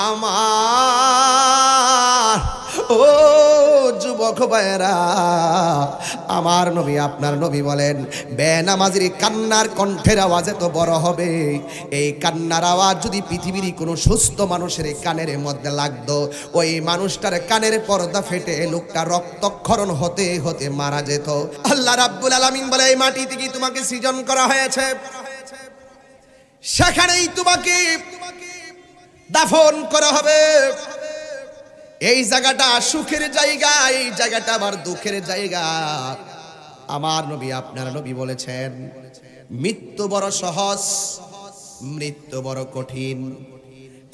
আমার ও যুবক ভাইরা, আমার নবী আপনার নবী বলেন বেনামাজির কান্নার কণ্ঠের আওয়াজ এত বড় হবে, এই কান্নার আওয়াজ যদি পৃথিবীর কোনো সুস্থ মানুষের কানের মধ্যে লাগতো, ওই মানুষটার কানের পর্দা ফেটে লোকটা রক্তক্ষরণ হতে হতে মারা যেত। আল্লাহ রাব্বুল আলামিন বলে এই মাটি থেকে তোমাকে সৃজন করা হয়েছে, সেখানেই তোমাকে দাফন করা হবে। এই জায়গাটা সুখের জায়গা, এই জায়গাটা আবার দুঃখের জায়গা। আমার নবী আপনার নবী বলেছেন মৃত্যু বড় সহজ, মৃত্যু বড় কঠিন,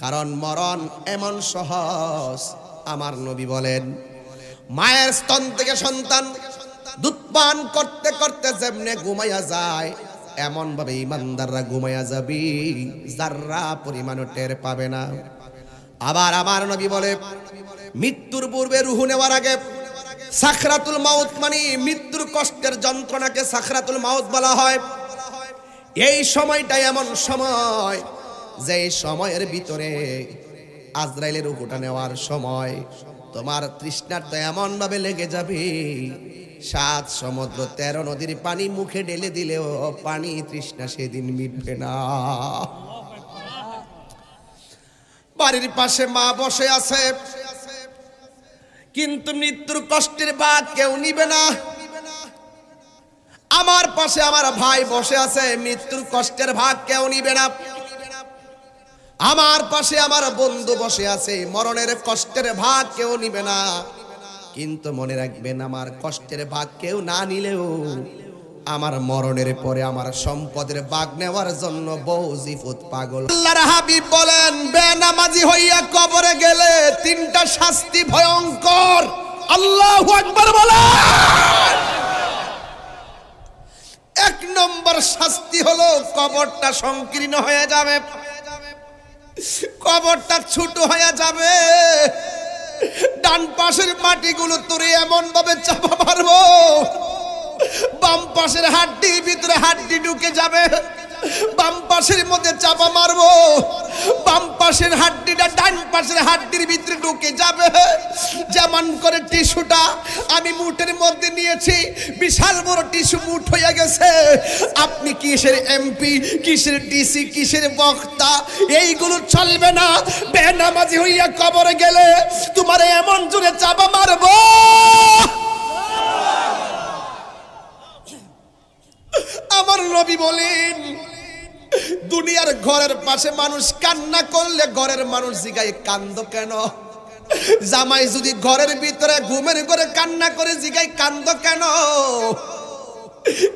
কারণ মরণ এমন সহজ। আমার নবী বলেন মায়ের স্তন থেকে সন্তান দুধ পান করতে করতে যেমনে ঘুমাইয়া যায়, এমন ভাবে ইমানদাররা ঘুমাইয়া যাবে, যাররা পরিমাণও টের পাবে না। আবার আমার নবী বলে মৃত্যুর পূর্বে রূহ নেওয়ার আগে সাকরাতুল মাউত, মানে মৃত্যুর কষ্টের যন্ত্রণাকে সাকরাতুল মাউত বলা হয়। এই সময়টা এমন সময় যে সময়ের ভিতরে আজরাইলের রূহটা নেওয়ার সময় তোমার তৃষ্ণাটা এমন ভাবে লেগে যাবে, 7 সমুদ্র 13 নদীর পানি মুখে ঢেলে দিলেও পানি তৃষ্ণা সেদিন মিটবে না। বাড়ির পাশে মা বসে আছে, কিন্তু মৃত্যুর কষ্টের ভাগ কেউ নিবে না। আমার পাশে আমার ভাই বসে আছে, মৃত্যুর কষ্টের ভাগ কেউ নিবে না। আমার পাশে আমার বন্ধু বসে আছে, মরণের কষ্টের ভাগ কেউ নিবে না। কিন্তু মনে রাখবেন আমার কষ্টের ভাগ কেউ না নিলেও আমার মরণের পরে আমার সম্পদের ভাগ নেওয়ার জন্য বউজিফত পাগল। আল্লাহর হাবিব বলেন বেনামাজি হইয়া কবরে গেলে 3টা শাস্তি ভয়ঙ্কর। আল্লাহু আকবার বলেন। 1 নম্বর শাস্তি হলো কবরটা সংকীর্ণ হয়ে যাবে, কবরটা ছোট হয়ে যাবে। ডান পাশের মাটিগুলো তোরে এমন ভাবে চাপা মারবো, বাম পাশের হাড্ডির ভিতরে হাড্ডি ঢুকে যাবে। বাম পাশের মধ্যে চাপা মারবো, বাম পাশের হাড্ডিটা ডান পাশের হাড্ডির ভিতরে ঢুকে যাবে। যেমন করে টিস্যুটা আমি মুঠের মধ্যে নিয়েছি, বিশাল বড় টিস্যু মুঠ হয়ে গেছে। আপনি কিসের এমপি, কিসের ডিসি, কিসের বক্তা, এইগুলো চলবে না। বেনামাজি হইয়া কবরে গেলে তোমার এমন জোরে চাপা মারবো, আমার নবী বলেন দুনিয়ার ঘরের পাশে মানুষ কান্না করলে ঘরের মানুষ জিগায় কান্দো কেন? জামাই যদি ঘরের ভিতরে ঘুমের ঘরে কান্না করে জিগায় কান্দো কেন?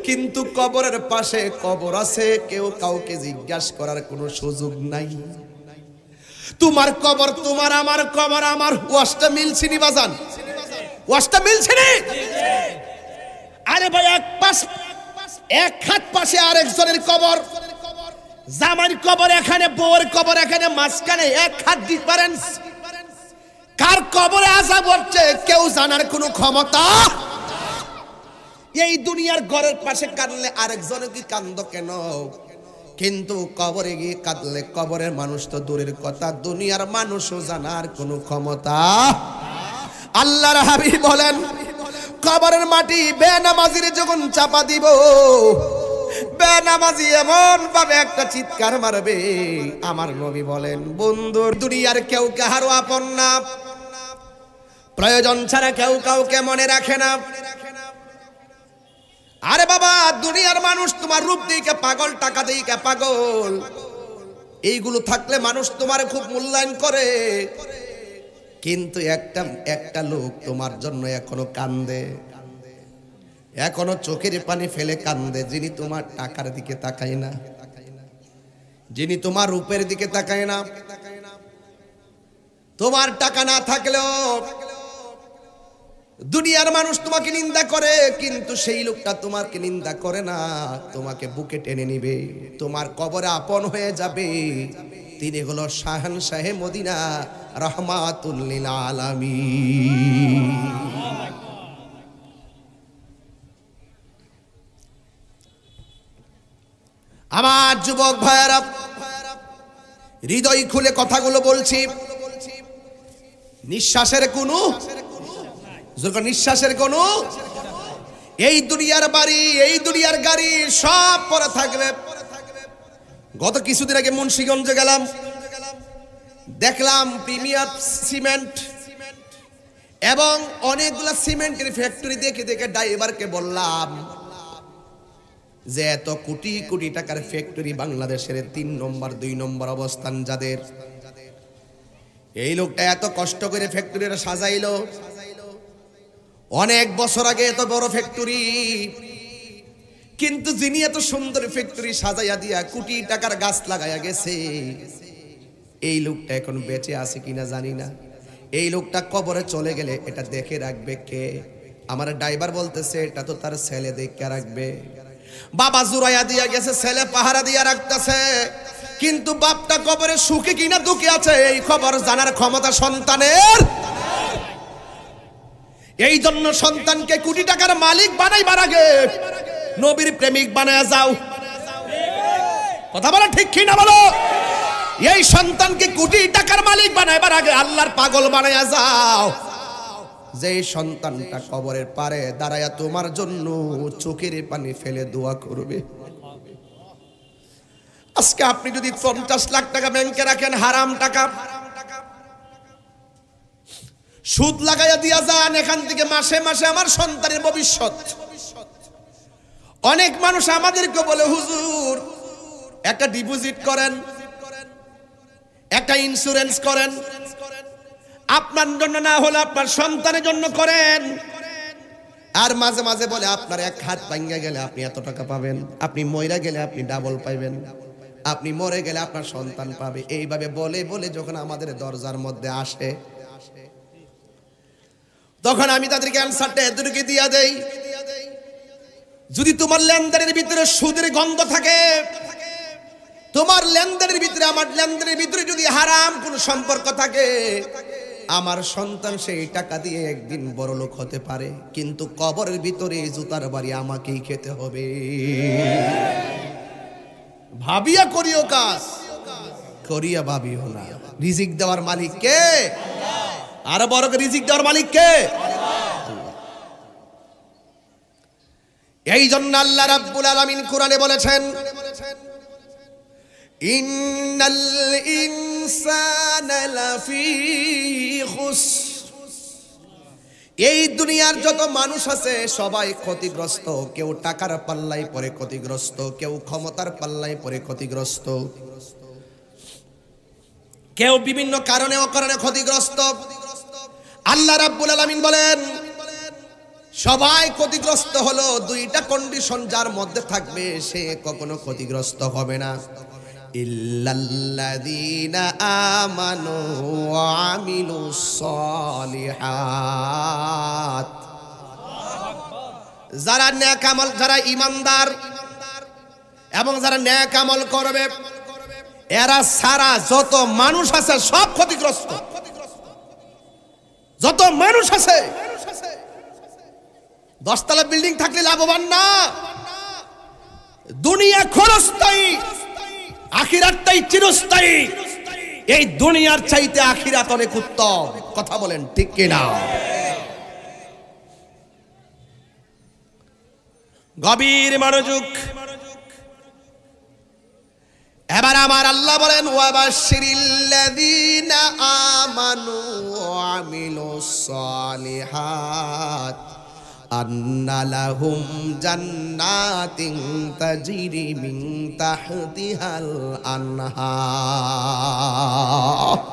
কিন্তু কবরের পাশে কবর আছে, কেউ কাউকে জিজ্ঞাসা করার কোনো সুযোগ নাই। তোমার কবর তোমার, আমার কবর আমার। ওয়াজটা মিলছে নি বাজান? ওয়াজটা মিলছে নি? আরে ভাই এক হাত পাশে আরেকজনের কবর, জামাইর কবর এখানে, বউর কবর এখানে, মাঝখানে 1 হাত ডিফারেন্স। কার কবরে আযাব হচ্ছে কেউ জানার কোনো ক্ষমতা। এই দুনিয়ার ঘরের পাশে কাঁদলে আরেকজনে কি কান্দ কেন? কিন্তু কবরে গিয়ে কাঁদলে কবরের মানুষ তো দূরের কথা, দুনিয়ার মানুষও জানার কোনো ক্ষমতা। আল্লাহর হাবিব বলেন কবরের মাটি বেনামাজির যখন চাপা দিব, বেনামাজি এমন ভাবে একটা চিৎকার মারবে। আমার নবী বলেন বন্ধুর দুনিয়ার কেউ কাহারও আপন না, প্রয়োজন ছাড়া কেউ কাউকে মনে রাখে না। আরে বাবা দুনিয়ার মানুষ তোমার রূপ দিকে পাগল, টাকা দিকে পাগল, এইগুলো থাকলে মানুষ তোমার খুব মূল্যায়ন করে। কিন্তু একটা লোক তোমার জন্য এখনো কান্দে, এখনো চোখের পানি ফেলে কান্দে, যিনি তোমার টাকার দিকে তাকায় না, যিনি তোমার রূপের দিকে তাকায় না। তোমার টাকা না থাকলেও দুনিয়ার মানুষ তোমাকে নিন্দা করে, কিন্তু সেই লোকটা তোমাকে নিন্দা করে না, তোমাকে বুকে টেনে নিবে, তোমার কবরে আপন হয়ে যাবে। তিনি হলো শাহনশাহে মদিনা রাহমাতুল লিল আলামিন। আমার যুবক ভাইরা, হৃদয় খুলে কথাগুলো বলছি। নিঃশ্বাসের কোনো নিঃশ্বাসের কোনো এই দুনিয়ার বাড়ি, এই দুনিয়ার গাড়ি সব পরে থাকবে। গত কিছুদিন আগে মুন্সিগঞ্জে গেলাম, দেখলাম প্রিমিয়ার সিমেন্ট এবং অনেকগুলা সিমেন্টের ফ্যাক্টরি দেখে দেখে ড্রাইভারকে বললাম যে এত কোটি কোটি টাকার ফ্যাক্টরি বাংলাদেশের 3 নম্বর 2 নম্বর অবস্থান যাদের, এই লোকটা এত কষ্ট করে ফ্যাক্টরিটা সাজাইলো, অনেক বছর আগে এত বড় ফ্যাক্টরি, কিন্তু যিনি এত সুন্দর ফ্যাক্টরি সাজাইয়া দিয়া কোটি টাকার গাছ লাগাইয়া গেছে, এই লোকটা এখন বেঁচে আছে কিনা জানি না। এই লোকটা কবরে চলে গেলে এটা দেখে রাখবে কে? আমার ড্রাইভার বলতেছে এটা তো তার ছেলে দেখে রাখবে। বাবা জুরাইয়া দিয়া গেছে, ছেলে পাহারা দিয়া রাখতেছে, কিন্তু বাপটা কবরে সুখে কিনা দুঃখে আছে এই খবর জানার ক্ষমতা সন্তানের। এই জন্য সন্তানকে কোটি টাকার মালিক বানাইবার আগে নবীর প্রেমিক বানায়া যাও। কথা বলো ঠিক কি না বলো? এই সন্তানকে কোটি টাকার মালিক বানাইবার আগে আল্লাহর পাগল বানায়া যাও, যে সন্তানটা কবরের পারে দাঁড়ায়া তোমার জন্য চোখের পানি ফেলে দোয়া করবে। আজকে আপনি যদি 50 লাখ টাকা ব্যাংকে রাখেন, হারাম টাকা সুদ লাগাইয়া দিয়া যান, এখান থেকে মাসে মাসে আমার সন্তানের ভবিষ্যৎ। অনেক মানুষ আমাদেরকে বলে হুজুর একটা ডিপোজিট করেন, একটা ইন্স্যুরেন্স করেন, আপনার জন্য না হলে আপনার সন্তানের জন্য করেন। আর মাঝে মাঝে বলে আপনার এক হাত ভাঙা গেলে আপনি এত টাকা পাবেন, আপনি মইরা গেলে আপনি ডাবল পাইবেন, আপনি মরে গেলে আপনার সন্তান পাবে। এইভাবে বলে বলে যখন আমাদের দরজার মধ্যে আসে, তখন আমি তাদেরকে অ্যানসারটা এদেরকে দিয়া দেই, যদি তোমার লেনদেনের ভিতরে সুদের গন্ধ থাকে, তোমার লেনদেনের ভিতরে আমার লেনদেনের ভিতরে যদি হারাম কোন সম্পর্ক থাকে, আমার সন্তান সেই টাকা দিয়ে একদিন বড় লোক হতে পারে, কিন্তু কবরের ভিতরে জুতার বাড়ি আমাকেই খেতে হবে। ভাবিয়া করিও কাজ, করিয়া ভাবিও না। রিজিক দেওয়ার মালিক কে? আর বড় রিজিক দেওয়ার মালিক কে? এই জন্য আল্লাহ রাব্বুল আলামিন কোরআনে বলেছেন, ইন্নাল ইনসানা লাফি খুসর। এই দুনিয়ার যত মানুষ আছে সবাই ক্ষতিগ্রস্ত। কেউ টাকার পাল্লায় পড়ে ক্ষতিগ্রস্ত, কেউ ক্ষমতার পাল্লায় পড়ে ক্ষতিগ্রস্ত, কেউ বিভিন্ন কারণে অকারণে ক্ষতিগ্রস্ত। আল্লাহ রাব্বুল আলামিন বলেন সবাই ক্ষতিগ্রস্ত হলো, দুইটা কন্ডিশন যার মধ্যে থাকবে সে কখনো ক্ষতিগ্রস্ত হবে না। ইল্লাল্লাযীনা আমানু ওয়া আমিলুস সালিহাত। যারা নেক আমল, যারা ঈমানদার এবং যারা নেক আমল করবে, এরা সারা যত মানুষ আছে সব ক্ষতিগ্রস্ত। যত মানুষ আছে, 10 তলা বিল্ডিং থাকলে লাভবান না। দুনিয়া ক্ষণস্থায়ী, আখিরাতটাই চিরস্থায়ী। এই দুনিয়ার চাইতে আখিরাত অনেক উত্তম। কথা বলেন ঠিক কিনা? গভীর মনোযোগ। এবার আমার আল্লাহ বলেন ওয়াবাশশিরিল্লাযীনা আমানু ওয়া আমিলুস সালিহাত আন্না লাহুম জান্নাতিন তাজরি মিন তাহতিহাল আনহার।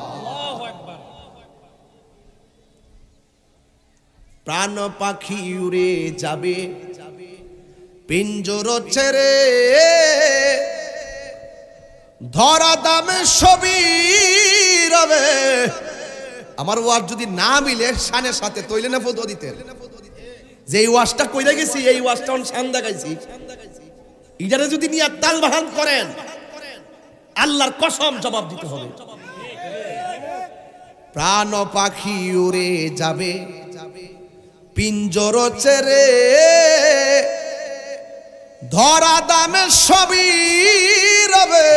আল্লাহু আকবার। প্রাণ পাখি উড়ে যাবে, পিঞ্জর ছেড়ে, ধরা দামে সবই রবে। আমার ওয়াজ যদি না মিলে শানের সাথে তৈলে না ফটো দিতেন। যে ওয়াজটা কইরা গেছি, এই ওয়াজটা অন শান দেখাইছি, ইজারে যদি নিয়ে তাল বাহান করেন আল্লাহর কসম জবাব দিতে হবে। প্রাণ পাখি উড়ে যাবে, পিঞ্জর ছেড়ে, ধরা দামে সবই রবে।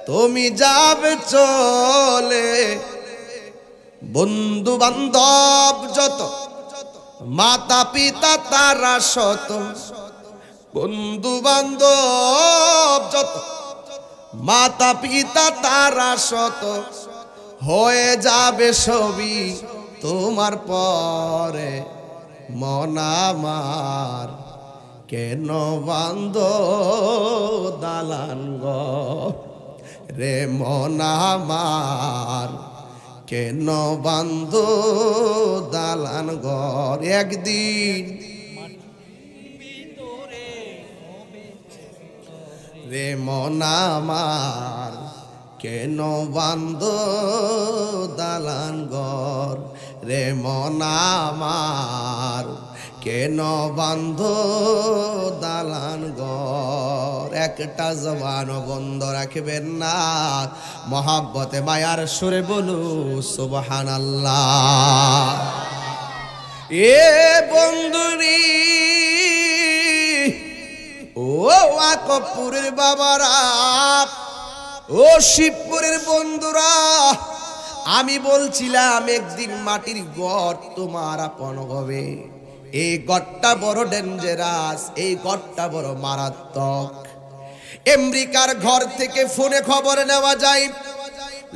তুমি যাবে চলে, বন্ধু বান্ধব যত, মাতা পিতা তারা শত, বন্ধু বান্ধব যত, মাতা পিতা তারা শত, হয়ে যাবে সবই তোমার পরে। মন আমার কেন বান্ধ দালান ঘর রে, মন আমার কেন বান্ধ দালান ঘর। একদিন রে মন আমার কেন বান্ধ দালান ঘর রে, মন আমার কেন বান্ধ দালান ঘর। একটা জবান বন্ধ রাখবেন না, মহাব্বতে মায়ার সুরে বলু সুবহানাল্লাহ। এ বন্ধুরি ও ওয়াকফপুরের বাবারা, ও শিবপুরের বন্ধুরা, আমি বলছিলাম একদিন মাটির ঘর তোমার আপন হবে। এই ঘরটা বড় ডেঞ্জারাস, এই ঘরটা বড় মারাত্মক। আমেরিকার ঘর থেকে ফোনে খবর নেওয়া যায়,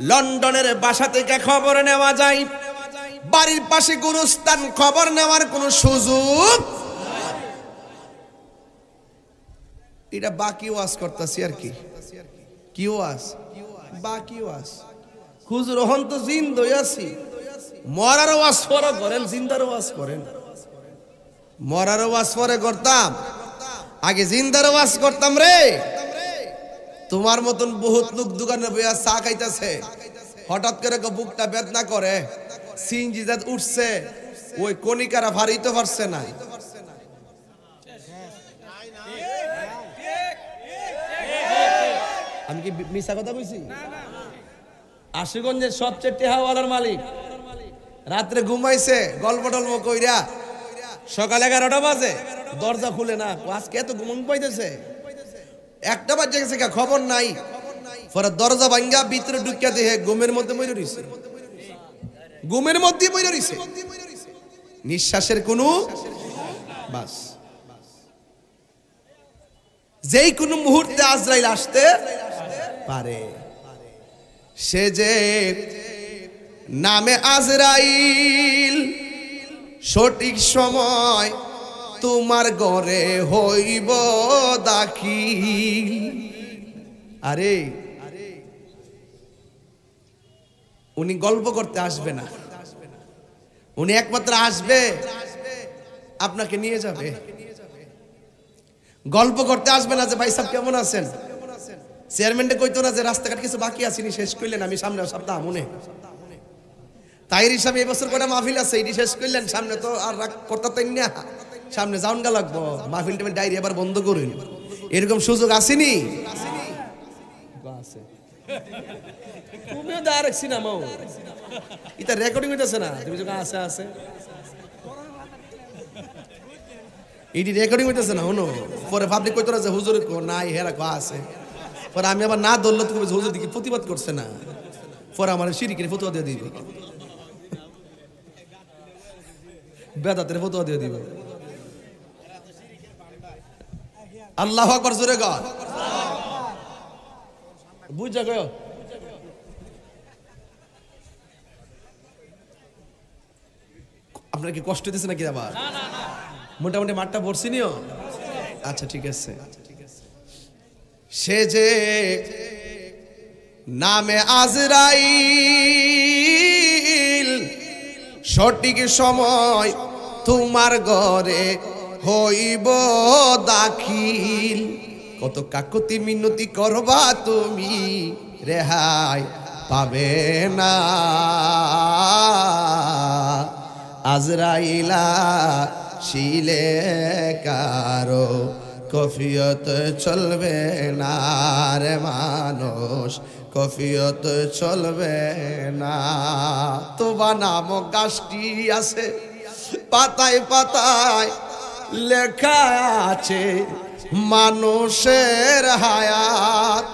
লন্ডনের বাসা থেকে খবর নেওয়া যায়, বাড়ির পাশে গুরুস্থান খবর নেওয়ার কোনো সুযোগ। এটা বাকি ওয়াজ করতেছি আর কি, কি ওয়াজ বাকি ওয়াজ। হুজুর হন তো জিন্দ আছি, মরার ওয়াজ পরে করেন, জিন্দার ওয়াজ করেন। মরার ওয়াজ পরে করতাম, আগে জিন্দার ওয়াজ করতাম রে। তোমার মতন বহুত লোক দোকানে বইয়া চা খাইতেছে, হঠাৎ করে বুকটা বেদনা করে, সিনজি জাত উঠছে, ওই কণিকারা ভারিতে পারছে না। আমি কি মিছা কথা বলছি? আশুগঞ্জের সবচেয়ে টেহাওয়ালার মালিক রাত্রে ঘুমাইছে গল্প টল্প কইরা, সকাল 11টা বাজে দরজা খুলে না, আজকে এত ঘুমন পাইতেছে, 1টা বাজে গেছে, খবর নাই। পরে দরজা ভাঙ্গা ভিতরে ঢুকিয়া দেখে ঘুমের মধ্যে মরে রইছে, ঘুমের মধ্যে মরে রইছে, নিঃশ্বাসের কোনো বাস। যেই কোনো মুহূর্তে আজরাইল আসতে পারে। সে যে নামে আজরাইল, সঠিক সময় তোমার ঘরে হইব দাখিল। আরে উনি গল্প করতে আসবে না, উনি একমাত্র আসবে আপনাকে নিয়ে যাবে। গল্প করতে আসবে না যে ভাই সাহেব কেমন আছেন, চেয়ারম্যানটা কইতো না যে রাস্তাঘাট কিছু বাকি আসেনি শেষ করলেন, আমি সামনে সপ্তাহ মনে তাইর হিসাবে এবছর কটা মাহফিল আছে, এটি শেষ করলেন, সামনে তো আর করতে না, সামনে যাওন গা লাগবো, মাহফিলটা ডায়েরি এবার বন্ধ করুন, এরকম সুযোগ আসেনি। তুমিও দা রাখছি না মাও, এটা রেকর্ডিং হইতেছে না, তুমি যখন আছে আছে এটি রেকর্ডিং হইতেছে না, হনো পরে পাবলিক কইতো না যে হুজুর নাই হেরা কো আছে, পরে আমি আবার না ধরলে তুমি হুজুর দিকে প্রতিবাদ করছে না, পরে আমার শিরিকের ফতোয়া দিয়ে দিব, বেদাতের ফতোয়া দিয়ে দিব। আল্লাহু আকবার জোরে গো, বুঝা গো। আপনার কি কষ্ট দিচ্ছে নাকি আবার? মোটামুটি মাঠটা পড়ছি নিও, আচ্ছা ঠিক আছে। সে যে নামে আজরাইল, সঠিক সময় তোমার ঘরে হইব দাখিল। কত কাকুতি মিনতি করবা তুমি, রেহাই পাবে না। আজরাইলা শিলে কারো কফিয়ত চলবে না রে মানুষ, কফিয়ত চলবে না। তোবা নামক গাছটি আছে, পাতায় পাতায় লেখা আছে মানুষের হায়াত।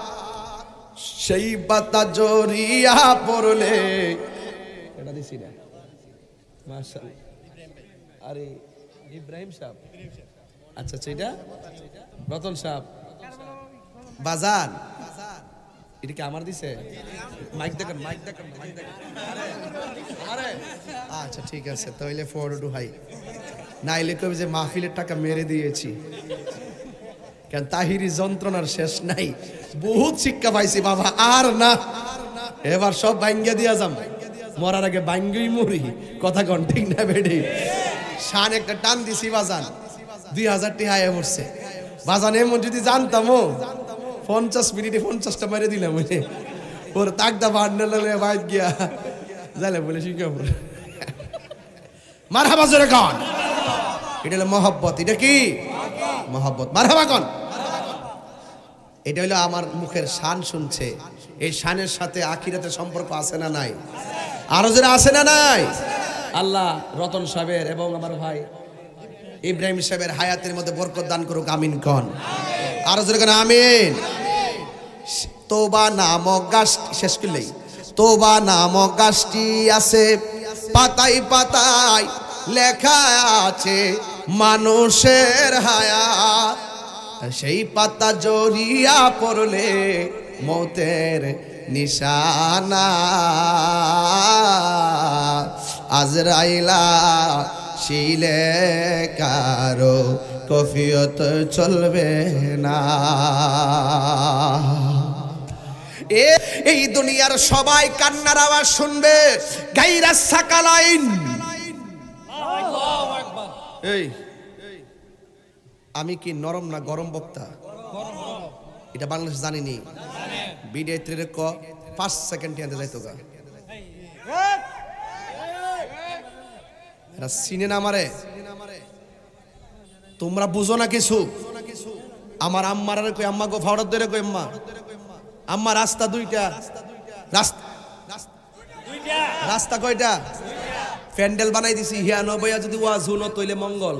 সেই পাতা জড়িয়া পড়লে এটা দিছি না মাশাআল্লাহ আরে ইব্রাহিম সাহেব আচ্ছা সেটা রতন সাহেব বাজান এটা কি আমার দিছে মাইক দেখেন আরে আচ্ছা ঠিক আছে তাহলে ফরওয়ার্ড হাই নাইলে কবি যে মাহফিলের টাকা মেরে দিয়েছি কেন তাহিরি যন্ত্রণার শেষ নাই বহুত শিক্ষা পাইছি বাবা আর না এবার সব ভাঙ্গিয়া দিয়া যাম মরার আগে ভাঙ্গই মরি কথা কোন ঠিক না বেডি শান একটা টান দিছি বাজান 2000 টাকা আয় পড়ছে বাজান এমন যদি জানতামও 50 মিনিটে 50টা মেরে দিলাম ওর তাকদা বান্ডলে বাইক গিয়া জালে বলে সিঙ্গাপুর মারহাবা জোরে কোন এটা হলো মহব্বত এটা কি মহব্বত মারহাবা কোন এটা হলো আমার মুখের শান শুনছে এই শানের সাথে আখিরাতের সম্পর্ক আছে না নাই আরো যারা আছে না নাই আল্লাহ রতন সাহেবের এবং আমার ভাই ইব্রাহিম সাহেবের হায়াতের মধ্যে বরকত দান করুক আমিন কোন আরো যারা কোন আমিন তওবা নামক গাছটি শেষ করলেই তওবা নামক গাছটি আছে পাতায় পাতায় লেখা আছে মানুষের হায়াত সেই পাতা জড়িয়া পড়লে মৌতের নিশানা আজরাইলা শিলে কারো কফিয়ত চলবে না এই দুনিয়ার সবাই কান্নার আওয়াজ শুনবে গায়রা সাকালাইন এই আমি কি নরম না গরম বক্তা এটা বাংলাদেশ জানিনি বিডেত্রে ক 5 সেকেন্ড টিয়াতে যাইতো গা এরা সিনে না মারে তোমরা বুঝো না কিছু আমার আম্মারে কই আম্মা গো ফাওড়া ধরে কই আম্মা রাস্তা দুইটা রাস্তা কয়টা প্যান্ডেল বানাই দিছি হিয়া নবয়া যদি ওয়াজ হুনো তইলে মঙ্গল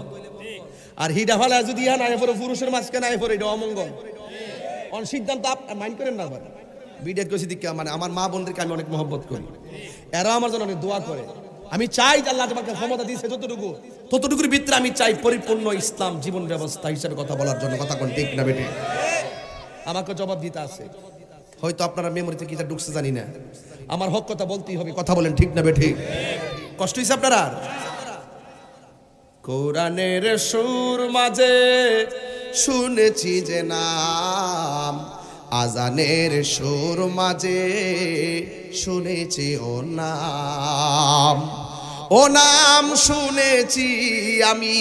আর হিডা ফালা যদি ইহা নাই পরে পুরুষের মাঝখানে নাই পরে এটা অমঙ্গল অন সিদ্ধান্ত আপনি মাইন্ড করেন না আবার বিডেট কইছি দিকে মানে আমার মা বোনদেরকে আমি অনেক মহব্বত করি এরা আমার জন্য অনেক দোয়া করে আমি চাই যে আল্লাহ তোমাকে ক্ষমতা দিয়েছে ততটুকুর ভিতরে আমি চাই পরিপূর্ণ ইসলাম জীবন ব্যবস্থা হিসেবে কথা বলার জন্য কথা কোন ঠিক না বেটে আমাকে জবাব দিতে আছে হয়তো আপনারা মেমোরিতে কিটা ঢুকছে জানি না আমার হক কথা বলতেই হবে কথা বলেন ঠিক না বেটে কষ্ট হইছে আপনারা কোরআনের সুর মাঝে শুনেছি যে নাম আজানের সুর মাঝে শুনেছি ও নাম শুনেছি আমি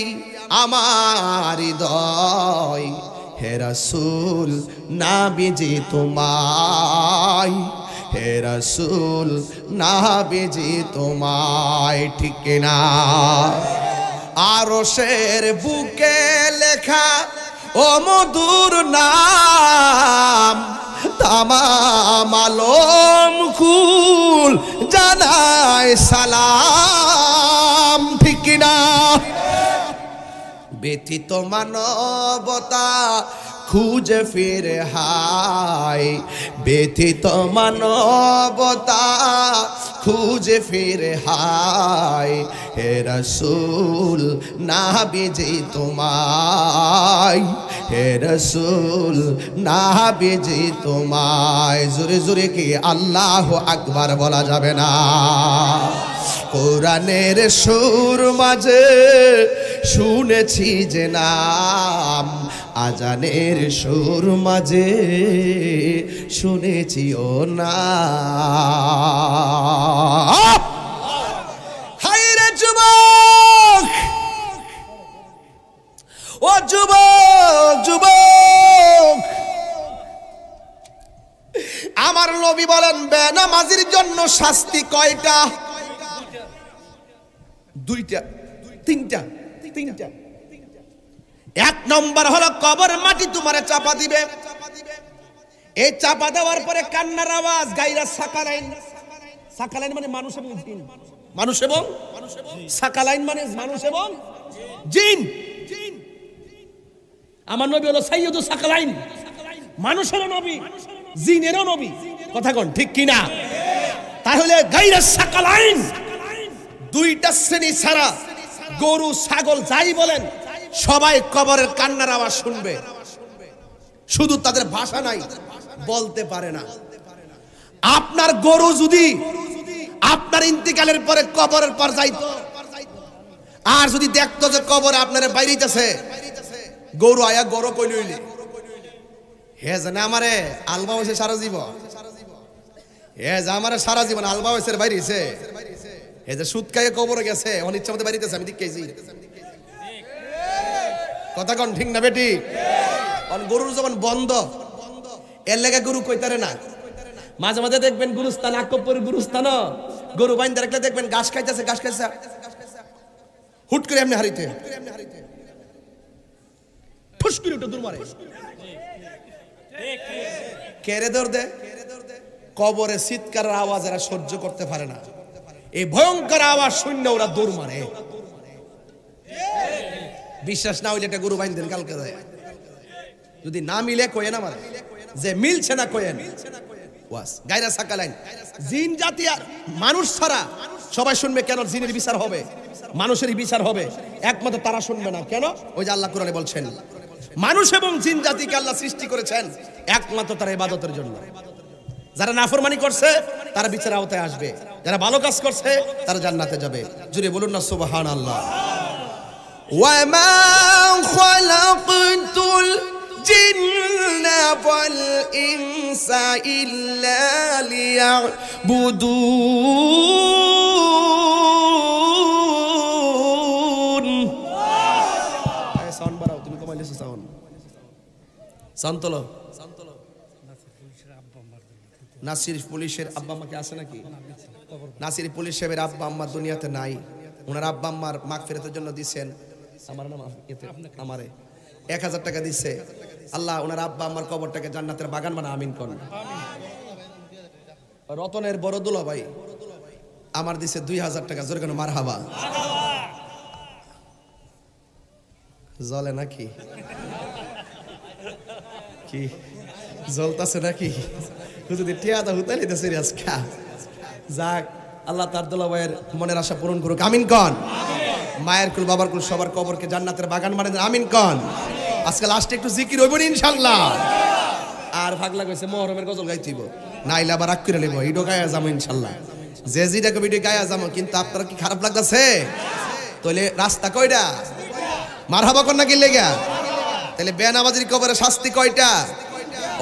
আমার হৃদয় হে রাসূল নাবিজি তোমায় হে রাসূল নাবিজি তোমায় ঠিক না আরশের বুকে লেখা ও মধুর নাম তামাম আলম কুল জানায় সালাম ঠিক না ব্যথিত মানবতা খুঁজে ফিরে হায় ব্যথিত মানবতা খুঁজে ফিরে হায় হে রাসূল নাবিজি তোমায় হে রাসূল নাবিজি তোমায় জোরে জোরে কি আল্লাহু আকবার বলা যাবে না কোরআনের সুর মাঝে শুনেছি যে নাম আজানের সুর মাঝে শুনেছি ও নাম হায়রে যুবক ও যুবক আমার নবী বলেন বেনামাজির জন্য শাস্তি কয়টা দুইটা তিনটা এক নম্বর হলো কবর মাটি তোমারে চাপা দিবে এই চাপা দেওয়ার পরে কান্নার আওয়াজ গায়রা সাকালাইন সাকালাইন মানে মানুষ এবং জিন সাকালাইন মানে মানুষ এবং জিন আমার নবী হলো সাইয়্যিদুস সাকালাইন মানুষেরও নবী জিনেরও নবী কথা কোন ঠিক কিনা? তাহলে গায়রা সাকালাইন দুইটা শ্রেণী ছাড়া গরু ছাগল যাই বলেন সবাই কবরের কান্নার আওয়াজ শুনবে, শুধু তাদের ভাষা নাই, বলতে পারে না। আপনার গরু যদি আপনার ইন্তিকালের পরে কবরের পর যাইতো আর যদি দেখতো যে কবরে আপনার বাইরেইতেছে, গরু আয়া গরু কই লইলি হে জানে আমারে আলবা হইছে সারা জীবন, হে যে আমারে সারা জীবন আলবা হইছে বাইরেছে, হে যে সুদ খাইয়ে কবরে গেছে অনিচ্ছা মতো বাইরেতেছে, আমি দেখেছি। কথা কোন ঠিক না বেটি? গরুর যখন বন্ধ এর লেগে গরু কইতারে না। মাঝে মাঝে দেখবেন গুরুস্থান আকবপুর গুরুস্থান গরু বাইন্দা রাখলে দেখবেন ঘাস খাইতেছে, ঘাস খাইছে হুট করে এমনি হারিতে ফুস করে উঠে দূর মারে, কেড়ে দৌড় দে। কবরে চিৎকারের আওয়াজ এরা সহ্য করতে পারে না, এই ভয়ঙ্কর আওয়াজ শুনে ওরা দৌড় মারে। বিশ্বাস না হইলে এটা গরু বাইন্দেন কালকে যায়, যদি না মিলে কয়েন আমার যে মিলছে না কয়েন ওয়াস। গায়রা সাকালাইন জিন জাতি আর মানুষ ছাড়া সবাই শুনবে। কেন? জিনের বিচার হবে, মানুষেরই বিচার হবে, একমাত্র তারা শুনবে না। কেন? ওই যে আল্লাহ কোরআনে বলছেন মানুষ এবং জিন জাতিকে আল্লাহ সৃষ্টি করেছেন একমাত্র তার ইবাদতের জন্য। যারা নাফরমানি করছে তারা বিচার আওতায় আসবে, যারা ভালো কাজ করছে তারা জান্নাতে যাবে। জুড়ে বলুন না সুবহানাল্লাহ। ওয়ামা খালাকতুল জিন্না ওয়াল ইনসা ইল্লা লিয়াবুদুন। সাউন্ড বাড়াও, তুমি কমাইলেছো সাউন্ড। সাউন্ড তোলো। নাসির পুলিশের আব্বা আম্মা কি আছে নাকি? নাসির পুলিশ সাহেবের আব্বা আম্মা দুনিয়াতে নাই। ওনার আব্বা আম্মার মাগফিরাতের জন্য দিচ্ছেন আমার নাম আমারে 1000 টাকা দিচ্ছে। আল্লাহ ওনার আব্বা আম্মার কবরটাকে জান্নাতের বাগান বানা, আমিন কোন। রতনের বড় দুলা ভাই আমার দিছে 2000 টাকা, জোরে কেন মারহাবা। জ্বলে নাকি? কি জ্বলতাছে নাকি? যদি টিয়াদা হুতালি দে সিরিয়াস খা যাক, আল্লাহ তার দুলা ভাইয়ের মনের আশা পূরণ করুক, আমিন কোন। মায়ের কুল বাবার কুল সবার কবরকে জান্নাতের বাগান বানায় দেন, আমিন কোন। আজকে লাস্টে একটু জিকির হইব ইনশাআল্লাহ। আর ভাগলা কইছে মুহররমের গজল গাইতেইব, নাইলে আবার রাগ করে লইব, ইডো গায়া যাবো ইনশাআল্লাহ। যে জিটাকে ভিডিও গায়া যাবো, কিন্তু আপনারা কি খারাপ লাগতাছে? তাইলে রাস্তা কয়টা? মারহাবা কোন নাকি লেগা? তাহলে বেনামাজির কবরে শাস্তি কয়টা?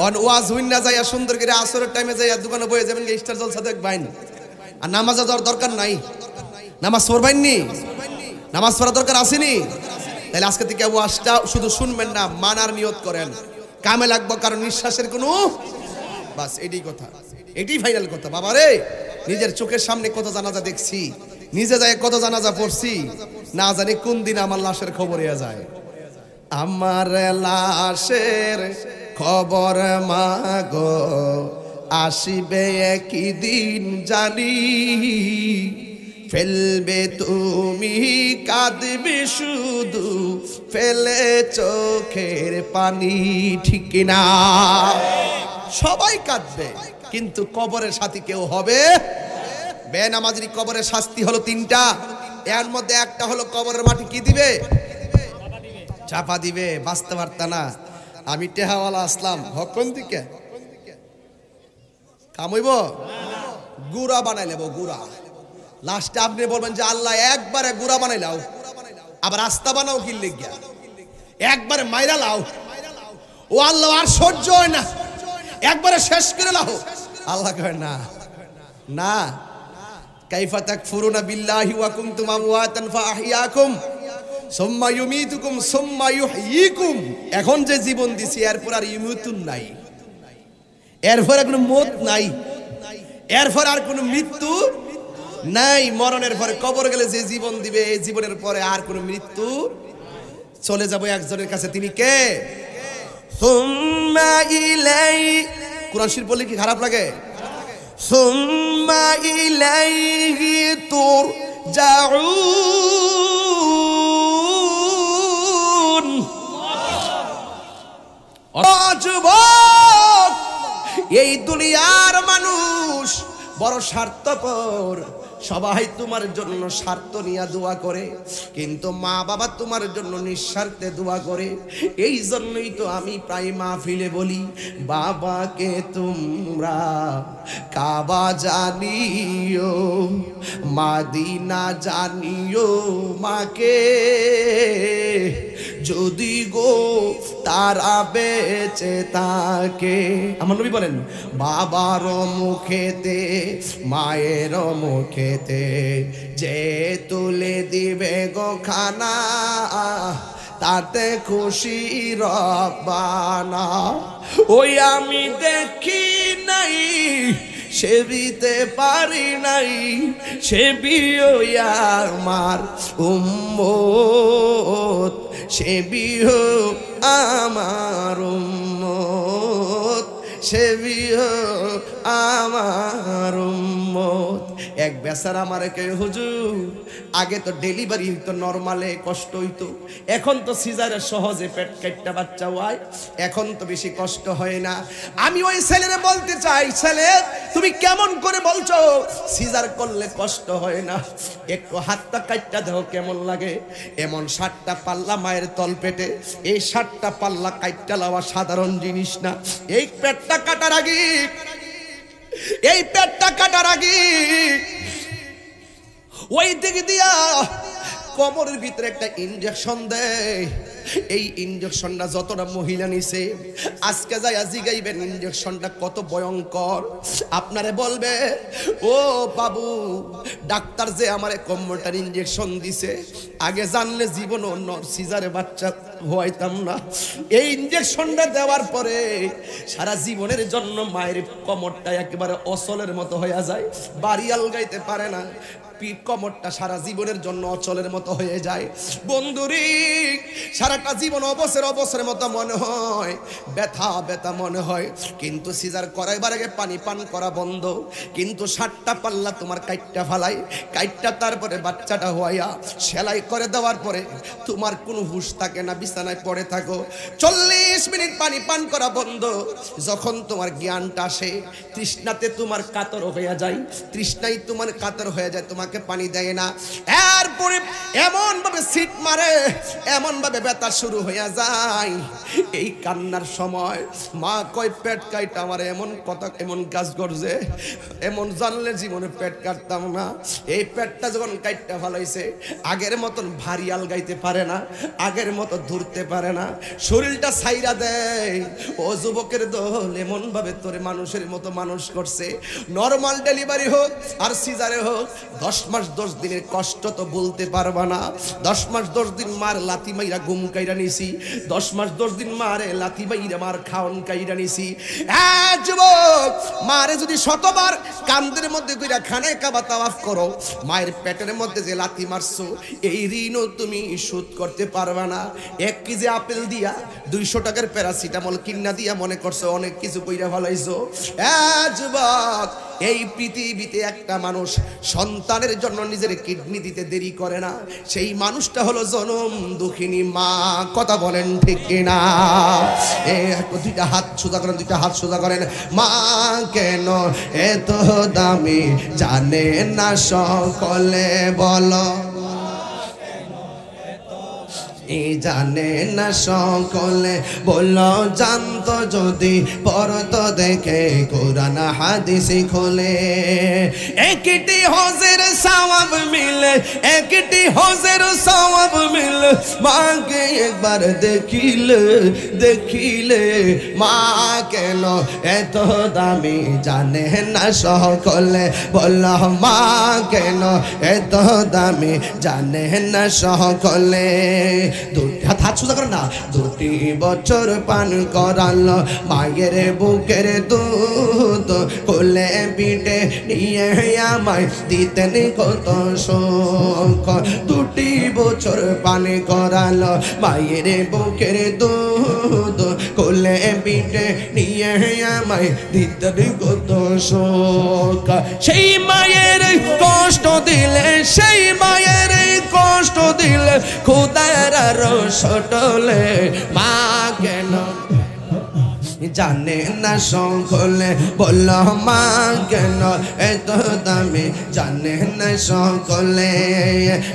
অন ওয়াজ হইন না যাইয়া সুন্দর করে আসরের টাইমে যাইয়া দোকানে বইয়ে যাবেন, স্টার জলসা দেখবেন। আর নামাজ যাওয়ার দরকার নাই, নামাজ পড়বেননি, নামাজ পড়ার দরকার আসেনি। তাহলে আজকে থেকে ওয়াজটা শুধু শুনবেন না, মানার নিয়ত করেন, কামে লাগবো, কারণ নিঃশ্বাসের কোনো বাস এটাই কথা, এটাই ফাইনাল কথা। বাবা রে, নিজের চোখের সামনে কত জানাজা দেখছি, নিজে যায় কত জানাজা পড়ছি, না জানি কোন দিন আমার লাশের খবর হয়ে যায়। আমার লাশের খবর মাগো আসিবে একই দিন জানি, ফেলবে তুমি কাঁদবে শুধু ফেলে চোখের পানি, ঠিক না? সবাই কাঁদবে, কিন্তু কবরের সাথী কেউ হবে। বেনামাজির কবরের শাস্তি হলো 3টা, এর মধ্যে একটা হলো কবরের মাটি কি দিবে? চাপা দিবে, বাঁচতে পারত না। আমি টেহাওয়ালা আসলাম, হকন দিকে কামইব গুড়া বানাই নেব, গুড়া। লাস্টে আপনি বলবেন যে আল্লাহ একবারে গুড়া বানাই লাও, আবার আস্তা বানাও কি লিখিয়া, একবারে মাইরা লাও। ও আল্লাহ আর সহ্য হয় না, একবারে শেষ করে লাও। আল্লাহ কয় না না, কাইফা তাকফুরুনা বিল্লাহি ওয়া কুনতুম আমওয়াতান ফাআহইয়াকুম সুম্মা ইউমীতুকুম সুম্মা ইউহয়ীকুম। এখন যে জীবন দিছি এরপর আর ইমুতুন নাই, এরপর আর কোনো মত নাই, এরপর আর কোনো মৃত্যু নাই। মরণের পরে কবর গেলে যে জীবন দিবে, এই জীবনের পরে আর কোনো মৃত্যু। চলে যাব একজনের কাছে, তিনি কে? সুম্মা ইলাই। কুরআন শরীফ বললে কি খারাপ লাগে? সুম্মা ইলাইহি তুরজাউন। যুবক, এই দুনিয়ার মানুষ বড় স্বার্থপর, সবাই তোমার জন্য স্বার্থ নিয়ে দোয়া করে, কিন্তু মা বাবা তোমার জন্য নিঃস্বার্থে দোয়া করে। এই জন্যই তো আমি প্রায় মাহফিলে বলি, বাবাকে তোমরা কাবা জানিও, মাদিনা জানিও, মাকে যদি গো তারা বেঁচে থাকে। আমার নবী বলেন, বাবার মুখেতে মায়ের মুখেতে যে তুলে দিবে গো খানা, তাতে খুশি রব্বানা। ওই আমি দেখি নাই, সেবিতে পারি নাই, সেবিও আমার উম্মত, সেবিও আমার উম্মত, সেবিও আমার উম্মত। এক বেচারা আমারে কে, হুজুর আগে তো ডেলিভারি হইতো নরমালে কষ্ট হইতো, এখন তো সিজারে সহজে পেট কাটটা বাচ্চা হয়, এখন তো বেশি কষ্ট হয় না। আমি ওই ছেলেরে বলতে চাই, ছেলে তুমি কেমন করে বলছো সিজার করলে কষ্ট হয় না? একটু হাতটা কাটটা দেখো কেমন লাগে। এমন 7টা পাল্লা মায়ের তল পেটে, এই 7টা পাল্লা কাটটা লওয়া সাধারণ জিনিস না। এই পেটটা কাটার আগে, এই পেটটা কাটার আগে ওই দিক দিয়া কোমরের ভিতরে একটা ইনজেকশন দেয়। এই ইনজেকশনটা যতটা মহিলা নিছে, আজকে যাই জিগাইবেন ইনজেকশনটা কত ভয়ঙ্কর। আপনারে বলবে, ও বাবু ডাক্তার যে আমারে কোমরটার ইনজেকশন দিছে, আগে জানলে জীবন অন্য সিজারে বাচ্চা হইতাম না। এই ইনজেকশনটা দেওয়ার পরে সারা জীবনের জন্য মায়ের কোমরটা একেবারে অচলের মতো হয়ে যায়, বাড়ি আলগাইতে পারে না, কোমরটা সারা জীবনের জন্য অচলের মতো হয়ে যায়। বন্ধুরি সারাটা জীবন অবসরের মতো মনে হয়, ব্যথা ব্যথা মনে হয়, কিন্তু সিজার করাইবার আগে পানি পান করা বন্ধ। কিন্তু 7টা পাল্লা তোমার কাইটটা ফালাই, কাইটটা তারপরে বাচ্চাটা হইয়া সেলাই করে দেওয়ার পরে তোমার কোনো হুঁশ থাকে না, বিছানায় পড়ে থাকো। 40 মিনিট পানি পান করা বন্ধ। যখন তোমার জ্ঞানটা আসে, তৃষ্ণাতে তোমার কাতর হয়ে যায়, তৃষ্ণাই তোমার কাতর হয়ে যায়, তোমাকে পানি দেয় না। এরপরে এমন ভাবে সিট মারে, এমন ভাবে ব্যথা শুরু হয়ে যায়। এই কান্নার সময় মা কয়, পেট কাইটা আমার এমন কথা, এমন কাজ করছে, এমন জানলে জীবনে পেট কাটতাম না। এই পেটটা যখন কাইটটা ফেলাইছে, আগের মতন ভারী আলগাইতে পারে না, আগের মতো ধরতে পারে না, শরীরটা ছাইরা দেয়। ও যুবকের দল, এমন ভাবে তোরে মানুষের মতো মানুষ করছে। নরমাল ডেলিভারি হোক আর সিজারে হোক, 10 মাস 10 দিনের কষ্ট তো বলতে পারবা না। 10 মাস 10 দিন মার লাথি মাইরা ঘুম কাইরা নিছি, 10 মাস 10 দিন মারে লাথি মাইরা মার খাওন কাইরা নিছি। যুবক, মারে যদি 100বার কান্দের মধ্যে কইরা খানে কাবা তাওয়াফ করো, মায়ের পেটের মধ্যে যে লাথি মারছো, এই ঋণও তুমি শোধ করতে পারবা না। 1 কেজি আপেল দিয়া 200 টাকার প্যারাসিটামল কিনা দিয়া মনে করছো অনেক কিছু কইরা ফলাইছো। যুবক, এই পৃথিবীতে একটা মানুষ সন্তানের জন্য নিজের কিডনি দিতে দেরি করে না, সেই মানুষটা হলো জনম দুঃখিনী মা। কথা বলেন ঠিক কিনা? দুইটা হাত সোজা করেন, দুইটা হাত সোজা করেন। মা কেন এত দামি জানে না সকলে, বলো জানে না সকলে, বলো জানতো যদি পড়তো দেখে কোরআন হাদিস খোলে। একটি হজের সওয়াব মিলে, একটি হজের সওয়াব মিলে, মাকে একবার দেখিলে, দেখিলে মা কেন এত দামি জানে না সকলে, বলো মা কেন এত দামি জানে না সকলে। হাত সোজা করে না। 2 বছর পান করালো মায়ের বুকের দুধ, কোলে পিঠে নিয়ে আমায় দিতেন কত সুখ। 2 বছর পান করালো মায়ের বুকের দুধ, কোলে পিঠে নিয়ে আমায় দিতেন কত সুখ। সেই মায়ের কষ্ট দিলে, সেই মায়ের কষ্ট দিলে খোদার রসটলে, মা কেন জানে না সকলে, বলল মা কেন এত দামি জানে না সকলে।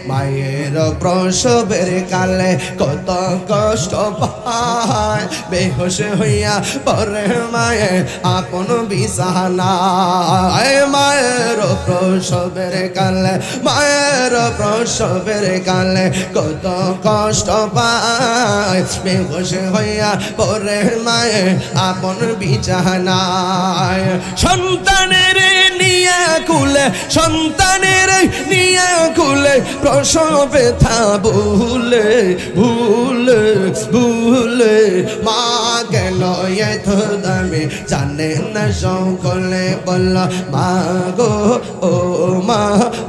মায়ের প্রসবের কালে কত কষ্ট পায়, বেহুশ হইয়া পরে মায়ে আপন বিছানায়। মায়ের প্রসবের কালে, মায়ের প্রসবের কালে কত কষ্ট পায়, বেহুশ হইয়া পরে মায়ে আপন বিছানায়। সন্তানের নিয়ে কুলে, সন্তানের নিয়ে কুলে প্রসব ব্যথা ভুলে ভুলে ভুলে। মা কেন এত দামি জানে না সকলে, বলল মা গো ও মা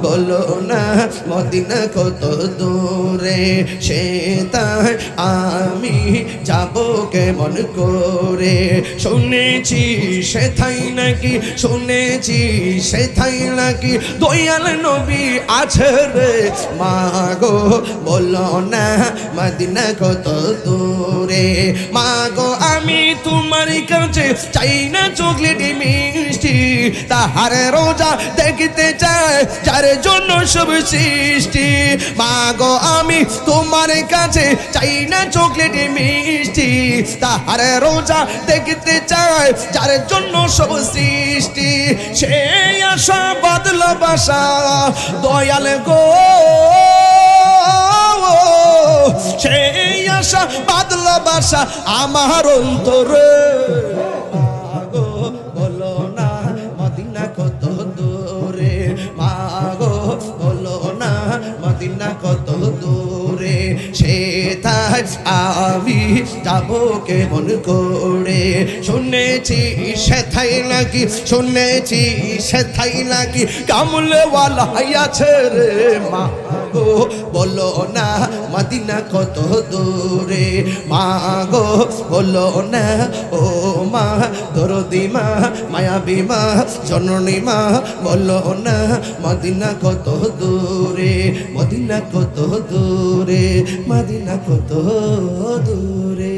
বলো না মদিনা কত দূরে, সে তাই আমি যাব কেমন করে। শুনেছি সেথাই নাকি, শুনেছি সেথাই নাকি দয়াল নবী আছে রে। মা গো বলো না মদিনা কত দূরে। মা গো আমি তোমার কাছে চাই না চকলেট মিষ্টি, তাহার রোজা দেখতে চাই যার জন্য সব সৃষ্টি। মা গো আমি তোমার কাছে চাই না চকলেট মিষ্টি, তাহার রোজা দেখতে চাই যার জন্য সব সৃষ্টি। সেই আশা বাদল বাসা দয়াল গো, সেই আশা বাদল বাসা আমার অন্তরে। মা গো বলো না মদিনা কত দূরে, মা গো বলো না মদিনা কত দূরে, সে তাই আমি যাব কেমন করে। শুনেছি সেথাই নাকি, শুনেছি সেথাই নাকি কামলেওয়ালা আছে রে। মা গো বলো না মদিনা কত দূরে, মা গো বলো না ও মা দরদি মা মায়াবী মা জননী মা, বলো না মদিনা কত দূরে, মদিনা কত দূরে, মদিনা কত দূরে।